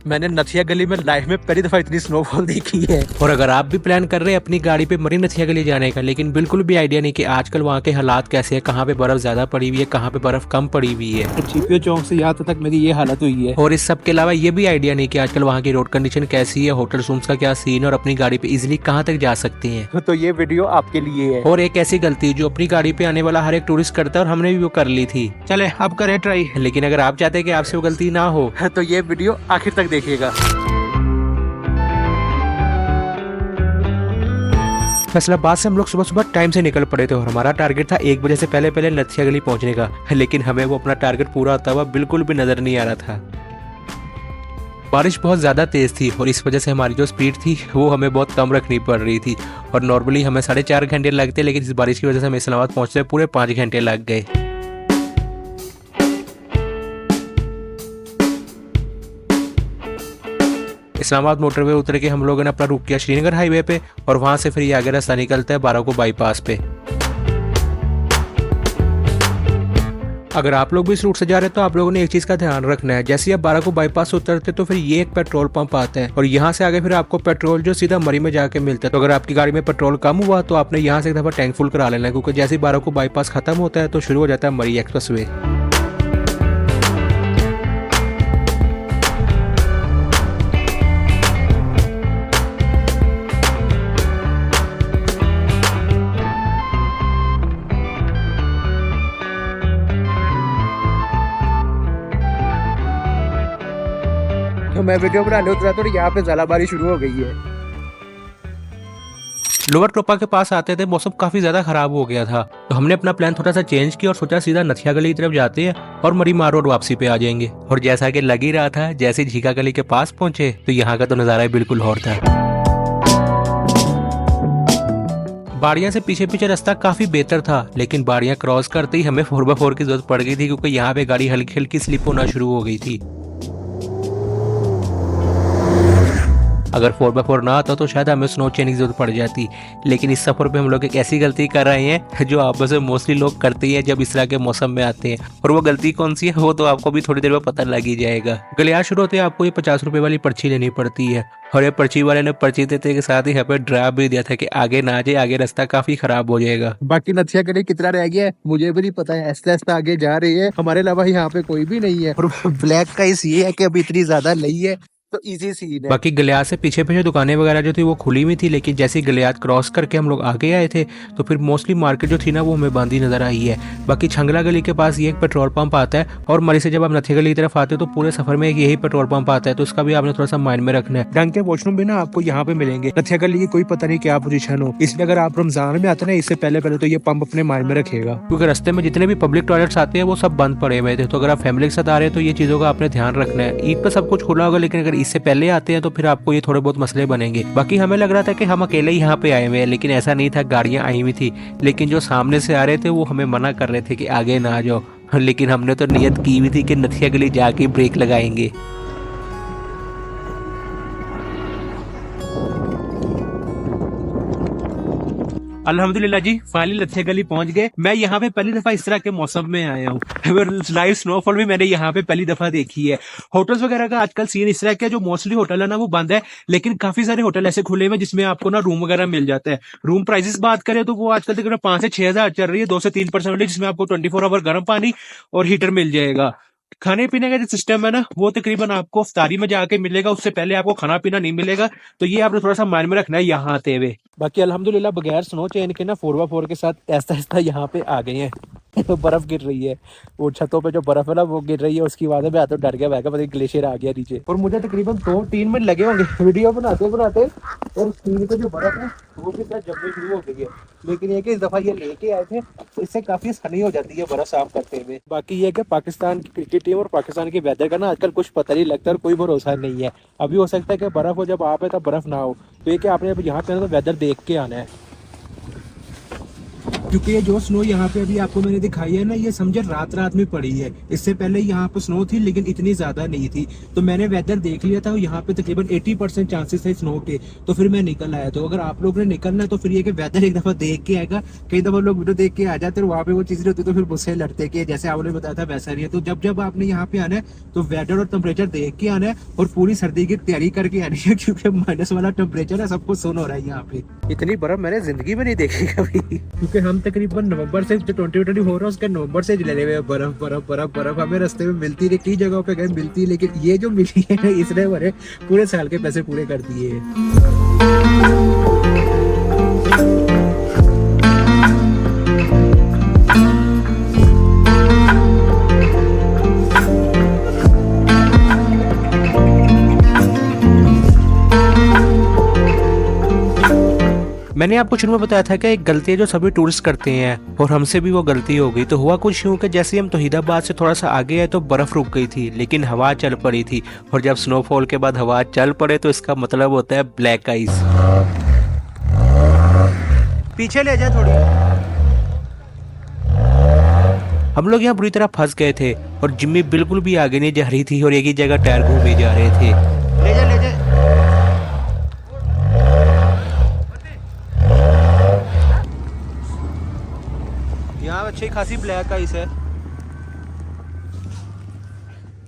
मैंने नथिया गली में लाइफ में पहली दफा इतनी स्नोफॉल देखी है। और अगर आप भी प्लान कर रहे हैं अपनी गाड़ी पे मरी नथिया गली जाने का, लेकिन बिल्कुल भी आइडिया नहीं कि आजकल वहाँ के हालात कैसे है, कहाँ पे बर्फ ज्यादा पड़ी हुई है, कहाँ पे बर्फ कम पड़ी हुई है, तो जीपीओ चौक से यहाँ तक मेरी ये हालत हुई है। और इस सब के अलावा ये भी आइडिया नहीं कि आजकल वहाँ की रोड कंडीशन कैसी है, होटल रूम्स का क्या सीन है और अपनी गाड़ी पे इजिली कहाँ तक जा सकते हैं। तो ये वीडियो आपके लिए है। और एक ऐसी गलती जो अपनी गाड़ी पे आने वाला हर एक टूरिस्ट करता है और हमने भी वो कर ली थी। चले अब करें ट्राई। लेकिन अगर आप चाहते हैं कि आपसे वो गलती ना हो तो ये वीडियो आखिर तक देखिएगा। फैसलाबाद से हम लोग सुबह सुबह टाइम से निकल पड़े थे और हमारा टारगेट था 1 बजे से पहले पहले नथिया गली पहुंचने का, लेकिन हमें वो अपना टारगेट पूरा होता हुआ बिल्कुल भी नजर नहीं आ रहा था। बारिश बहुत ज़्यादा तेज़ थी और इस वजह से हमारी जो स्पीड थी वो हमें बहुत कम रखनी पड़ रही थी और नॉर्मली हमें 4.5 घंटे लगते, लेकिन इस बारिश की वजह से हमें इस्लामाबाद पहुंचते पूरे 5 घंटे लग गए। इस्लामाबाद मोटरवे उतर के हम लोगों ने अपना रुक किया श्रीनगर हाईवे पे और वहां से फिर ये आगे रास्ता निकलता है बाराको बाईपास पे। अगर आप लोग भी इस रूट से जा रहे हैं तो आप लोगों ने एक चीज का ध्यान रखना है, जैसे आप बाराको बाईपास से उतरते तो फिर ये एक पेट्रोल पंप आता है और यहाँ से आगे फिर आपको पेट्रोल जो सीधा मरी में जाके मिलता है। तो अगर आपकी गाड़ी में पेट्रोल कम हुआ तो आपने यहाँ से एक दफा टैंक फुल करा लेना है, क्योंकि जैसे ही बाराको बाईपास खत्म होता है तो शुरू हो जाता है मरी एक्सप्रेसवे। तो मैं वीडियो बनाने उतरा तो यहाँ पे ज़्यादाबारी शुरू हो गई है। लोअर टोपा के पास आते थे मौसम काफी ज्यादा खराब हो गया था, तो हमने अपना प्लान थोड़ा सा चेंज किया और सोचा सीधा नथिया गली की तरफ जाते हैं और मरी मार रोड वापसी पे आ जाएंगे। और जैसा कि लग ही रहा था, जैसे झीका गली के पास पहुंचे तो यहाँ का तो नजारा बिल्कुल और था। बाड़ियां से पीछे पीछे रास्ता काफी बेहतर था, लेकिन बाड़ियां क्रॉस करते ही हमें 4x4 की जरूरत पड़ गई थी, क्योंकि यहाँ पे गाड़ी हल्की हल्की स्लिप होना शुरू हो गई थी। अगर 4x4 ना आता तो शायद हमें स्नो चेन की जरूरत पड़ जाती, लेकिन इस सफर पे हम लोग एक ऐसी गलती कर रहे हैं जो आप में से मोस्टली लोग करते हैं जब इस तरह के मौसम में आते हैं। और वो गलती कौन सी है वो तो आपको भी थोड़ी देर में पता लग ही जाएगा। गलियार शुरू होते आपको ये 50 रुपए वाली पर्ची लेनी पड़ती है और ये पर्ची वाले ने पर्ची देते के साथ ही यहाँ पे ड्रा भी दिया था कि आगे ना जाए, आगे रास्ता काफी खराब हो जाएगा। बाकी नथिया गली कितना रह गया है मुझे भी नहीं पता है, ऐसा ऐसा आगे जा रही है, हमारे अलावा यहाँ पे कोई भी नहीं है। और ब्लैक का इस ये है कि अभी इतनी ज्यादा नहीं है तो इजी सीन है। बाकी गलियात से पीछे पीछे दुकानें वगैरह जो थी वो खुली हुई थी, लेकिन जैसे ही गलियात क्रॉस करके हम लोग आगे आए थे तो फिर मोस्टली मार्केट जो थी ना वो हमें बंदी नजर आई है। बाकी छंगला गली के पास ये एक पेट्रोल पंप आता है और मरी से जब आप नथिया गली की तरफ आते हो तो पूरे सफर में एक यही पेट्रोल पंप आता है, तो उसका भी आपने थोड़ा सा माइंड में रखना है। ढंग के वॉशरूम भी ना आपको यहाँ पे मिलेंगे। नथिया गली की कोई पता नहीं क्या पोजीशन हो, इसलिए अगर आप रमजान में आते ना इससे पहले पहले तो ये पंप अपने माइंड में रखेगा, क्योंकि रास्ते में जितने भी पब्लिक टॉयलेट्स आते हैं वो सब बंद पड़े हुए थे। तो अगर आप फैमिली के साथ आ रहे हैं तो ये चीजों का आपने ध्यान रखना है। ईद पर सब कुछ खुला होगा, लेकिन अगर इससे पहले आते हैं तो फिर आपको ये थोड़े बहुत मसले बनेंगे। बाकी हमें लग रहा था कि हम अकेले ही यहाँ पे आए हुए हैं, लेकिन ऐसा नहीं था, गाड़ियां आई हुई थी, लेकिन जो सामने से आ रहे थे वो हमें मना कर रहे थे कि आगे ना आ जाओ। लेकिन हमने तो नियत की हुई थी कि नथिया गली जाके ब्रेक लगाएंगे। अल्हम्दुलिल्लाह जी फाइनली नथिया गली पहुंच गए। मैं यहाँ पे पहली दफा इस तरह के मौसम में आया हूँ। लाइव स्नोफॉल भी मैंने यहाँ पे पहली दफा देखी है। होटल्स वगैरह का आजकल सीन इस तरह का, जो मोस्टली होटल है ना वो बंद है, लेकिन काफी सारे होटल ऐसे खुले हुए जिसमें आपको ना रूम वगैरह मिल जाता है। रूम प्राइसेस बात करें तो वो आजकल तकरीबन 5 से 6 हजार चल रही है, 2 से 3% वाली, जिसमें आपको 24 आवर गर्म पानी और हीटर मिल जाएगा। खाने पीने का जो सिस्टम है ना वो तकरीबन आपको इफ्तारी में जाके मिलेगा, उससे पहले आपको खाना पीना नहीं मिलेगा, तो ये आपने थोड़ा सा माइंड में रखना है यहाँ आते हुए। बाकी अल्हम्दुलिल्लाह बगैर स्नो चेन के ना 4x4 के साथ ऐसा ऐसा यहाँ पे आ गए हैं। तो बर्फ गिर रही है, वो छतों पे जो बर्फ है ना वो गिर रही है, उसकी वजह मैं तो डर गया, मैं पता ग्लेशियर आ गया नीचे। और मुझे तकरीबन 2-3 मिनट लगे होंगे वीडियो बनाते बनाते, और स्क्रीन पे जो बर्फ है वो भी जमनी शुरू हो गई है। लेकिन ये कि इस दफा ये लेके आए थे तो इससे काफी आसानी हो जाती है बर्फ साफ करते हुए। बाकी ये कि पाकिस्तान की क्रिकेट टीम और पाकिस्तान के वेदर का ना आजकल कुछ पता नहीं लगता और कोई भरोसा नहीं है। अभी हो सकता है कि बर्फ हो, जब आप है तब बर्फ ना हो। तो ये कि आपने यहाँ पे ना तो वेदर देख के आना है। क्योंकि ये जो स्नो यहाँ पे अभी आपको मैंने दिखाई है ना, ये समझे रात रात में पड़ी है। इससे पहले यहाँ पे स्नो थी लेकिन इतनी ज्यादा नहीं थी। तो मैंने वेदर देख लिया था, यहाँ पे तकरीबन 80% चांसेस है स्नो के। तो फिर मैं निकल आया। तो अगर आप लोग ने निकलना है तो फिर ये कि वेदर एक दफा देख के आएगा। कई दफा लोग वीडियो देख के आ जाते हैं, वहाँ पे वो चीजें होती तो फिर मुझसे लड़ते कि जैसे आपने बताया था वैसा नहीं है। तो जब आपने यहाँ पे आना है तो वेदर और टेम्परेचर देख के आना है और पूरी सर्दी की तैयारी करके आनी है, क्योंकि माइनस वाला टेम्परेचर है, सब कुछ सुन हो रहा है यहाँ पे। इतनी बर्फ मैंने जिंदगी में नहीं देखी कभी, क्योंकि हम तकरीबन नवंबर से जो 2020 हो रहा है उसके नवंबर से ले रहे बर्फ बर्फ बर्फ बर्फ हमें रास्ते में मिलती रही, कई जगहों पे गए मिलती, लेकिन ये जो मिली है इसने हमारे पूरे साल के पैसे पूरे कर दिए। मैंने आपको शुरू में बताया था कि एक गलती है जो सभी टूरिस्ट करते हैं और हमसे भी वो गलती हो गई। तो हुआ कुछ यूं कि जैसे हम तौहीदाबाद से थोड़ा सा आगे आए तो बर्फ रुक गई थी, लेकिन हवा चल पड़ी थी। और जब स्नोफॉल के बाद हवा चल पड़े तो इसका मतलब होता है ब्लैक आइस। पीछे ले जाए थोड़ी। हम लोग यहाँ बुरी तरह फंस गए थे और जिम्मी बिल्कुल भी आगे नहीं जा रही थी और एक ही जगह टायर घूमे जा रहे थे। ले जा ले जा। यहाँ अच्छी खासी ब्लैक आइस है।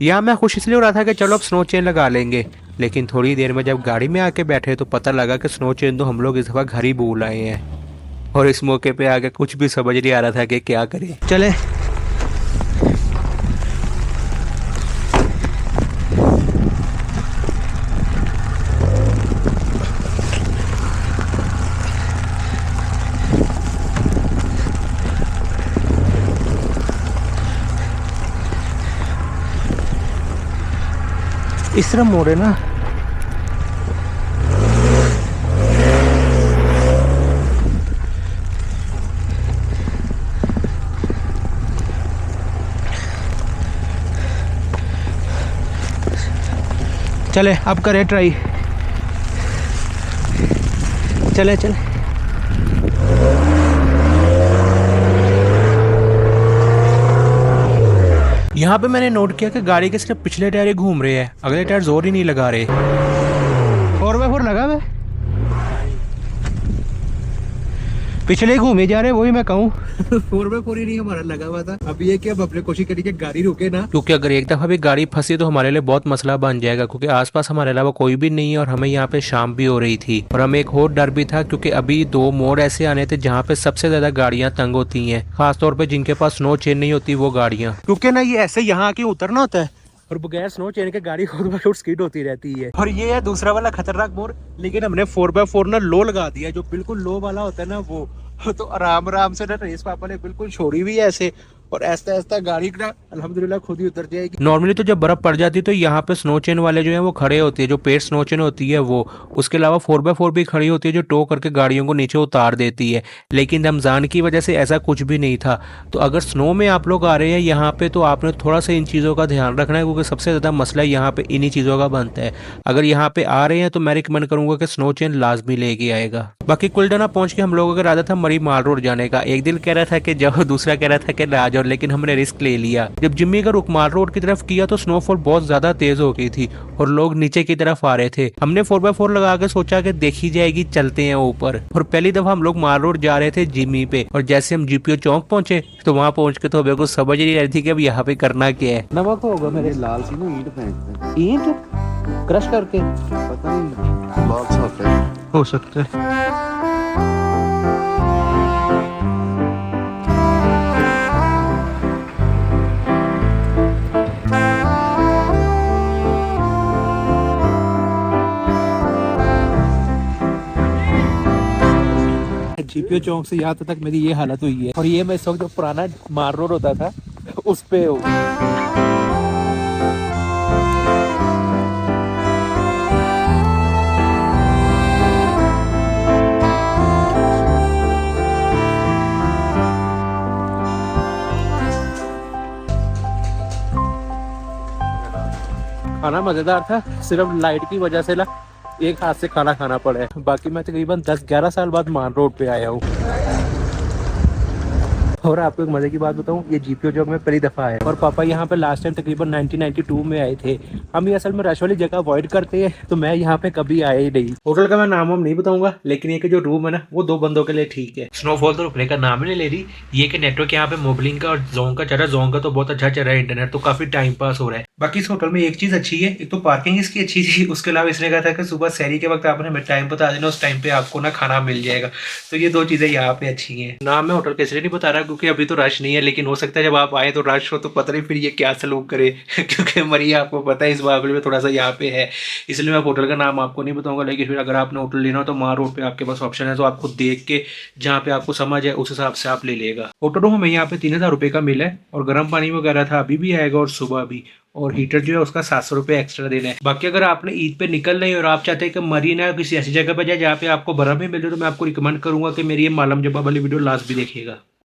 यहाँ मैं खुश इसलिए हो रहा था कि चलो अब स्नो चेन लगा लेंगे, लेकिन थोड़ी देर में जब गाड़ी में आके बैठे तो पता लगा कि स्नो चेन तो हम लोग इस दफा घर ही भूल आए हैं। और इस मौके पे आके कुछ भी समझ नहीं आ रहा था कि क्या करें। चले इस तरह मोड़े ना। चले अब करें ट्राई। चले चले। यहाँ पे मैंने नोट किया कि गाड़ी के सिर्फ पिछले टायर ही घूम रहे हैं, अगले टायर जोर ही नहीं लगा रहे। 4x4 लगा हुआ, पिछले घूमे जा रहे, वही मैं कहूँ। 4x4 ही नहीं हमारा लगा हुआ था। अब ये कि अब अपने कोशिश करिए कि गाड़ी रुके ना, क्योंकि अगर एक दफा भी गाड़ी फंसी तो हमारे लिए बहुत मसला बन जाएगा, क्योंकि आसपास हमारे अलावा कोई भी नहीं है और हमें यहाँ पे शाम भी हो रही थी। और हमें एक और डर भी था, क्योंकि अभी 2 मोड़ ऐसे आने थे जहाँ पे सबसे ज्यादा गाड़ियां तंग होती हैं, खासतौर पे जिनके पास स्नो चेन नहीं होती वो गाड़ियां। क्योंकि ना ये ऐसे यहाँ आके उतरना होता है और बगैर स्नो चेन के गाड़ी खुद ब खुद स्किड होती रहती है। और ये है दूसरा वाला खतरनाक मोड़, लेकिन हमने 4x4 ना लो लगा दिया, जो बिल्कुल लो वाला होता है ना वो। तो आराम आराम से ना रेस पापा ने बिल्कुल छोड़ी हुई है ऐसे, और ऐसा ऐसा गाड़ी ना अल्हम्दुलिल्लाह खुद ही उतर जाएगी। नॉर्मली तो जब बर्फ पड़ जाती है तो यहाँ पे स्नो चेन वाले जो है वो खड़े होते हैं, जो पेड स्नो चेन होती है वो। उसके अलावा 4x4 भी खड़ी होती है जो टो करके गाड़ियों को नीचे उतार देती है। लेकिन रमज़ान की वजह से ऐसा कुछ भी नहीं था। तो अगर स्नो में आप लोग आ रहे हैं यहाँ पे तो आपने थोड़ा सा इन चीज़ों का ध्यान रखना है, क्योंकि सबसे ज़्यादा मसला यहाँ पे इन्हीं चीज़ों का बनता है। अगर यहाँ पे आ रहे हैं तो मैं रिकमेंड करूँगा कि स्नो चेन लाजमी लेके आएगा। बाकी कुलडना पहुँच के हम लोगों का इरादा था मरी माल रोड जाने का। एक दिल कह रहा था कि जाओ, दूसरा कह रहा था कि ना जाओ, लेकिन हमने रिस्क ले लिया। जब जिम्मी का रुकमाल रोड की तरफ किया तो स्नोफॉल बहुत ज्यादा तेज हो गई थी और लोग नीचे की तरफ आ रहे थे। हमने 4x4 लगा के सोचा कि देखी जाएगी, चलते हैं ऊपर। और पहली दफा हम लोग माल रोड जा रहे थे जिम्मी पे, और जैसे हम जीपीओ चौक पहुंचे तो वहां पहुंच के तो हमें कुछ समझ नहीं रही थी कि अब यहाँ पे करना क्या है। नमक तो होगा मेरे लाल सी ना ईंट फेंकते, ईंट क्रश करके, पता नहीं बॉक्स होते हैं, हो सकता है। जीपीओ चौक से यहाँ तक मेरी ये हालत हुई है, और ये मैं इस वक्त जो पुराना मार रोड होता था उस पे हूँ। खाना मजेदार था, सिर्फ लाइट की वजह से ना एक हाथ से खाना खाना पड़ा है। बाकी मैं तकरीबन 10-11 साल बाद मान रोड पे आया हूँ। और आपको एक मजे की बात बताऊं, ये जीपीओ जॉब में पहली दफा आया और पापा यहाँ पे लास्ट टाइम तकरीबन 1992 में आए थे। हम ये असल में रश वाली जगह अवॉइड करते हैं, तो मैं यहाँ पे कभी आया ही नहीं। होटल का मैं नाम हम नहीं बताऊंगा, लेकिन ये कि जो रूम है ना वो 2 बंदों के लिए ठीक है। स्नोफॉल तो रुकने का नाम ही नहीं ले रही। ये कि नेटवर्क यहाँ पे मोबलिंग का और जोंग का चल रहा है, जोंग का तो बहुत अच्छा चल रहा है इंटरनेट, तो काफी टाइम पास हो रहा है। बाकी इस होटल में एक चीज अच्छी है, एक तो पार्किंग इसकी अच्छी थी, उसके अलावा इसने कहा था कि सुबह सहरी के वक्त आपने टाइम बता देना, उस टाइम पे आपको ना खाना मिल जाएगा। तो ये 2 चीजें यहाँ पे अच्छी हैं। नाम मैं होटल के इसलिए नहीं बता रहा क्योंकि अभी तो रश नहीं है, लेकिन हो सकता है जब आप आए तो रश हो, तो पता नहीं फिर ये क्या सलूक करे क्योंकि मरिया आपको पता है इस मामले में थोड़ा सा यहाँ पे है, इसलिए मैं होटल का नाम आपको नहीं बताऊंगा। लेकिन फिर अगर आपने होटल लेना हो तो मार रोड पे आपके पास ऑप्शन है, तो आपको देख के जहाँ पे आपको समझ है उस हिसाब से आप ले लेगा। होटल रूम हमें यहाँ पे 3000 रुपये का मिला है और गर्म पानी वगैरह था, अभी भी आएगा और सुबह भी, और हीटर जो है उसका 700 रुपये एक्स्ट्रा देना है। बाकी अगर आपने ईद पे निकल रही और आप चाहते हैं कि मरीना किसी ऐसी जगह पर जाए जहाँ पे आपको बर्फ भी मिल रही, तो मैं आपको रिकमेंड करूंगा कि मेरी ये मालम जबा वाली वीडियो लास्ट भी देखिएगा।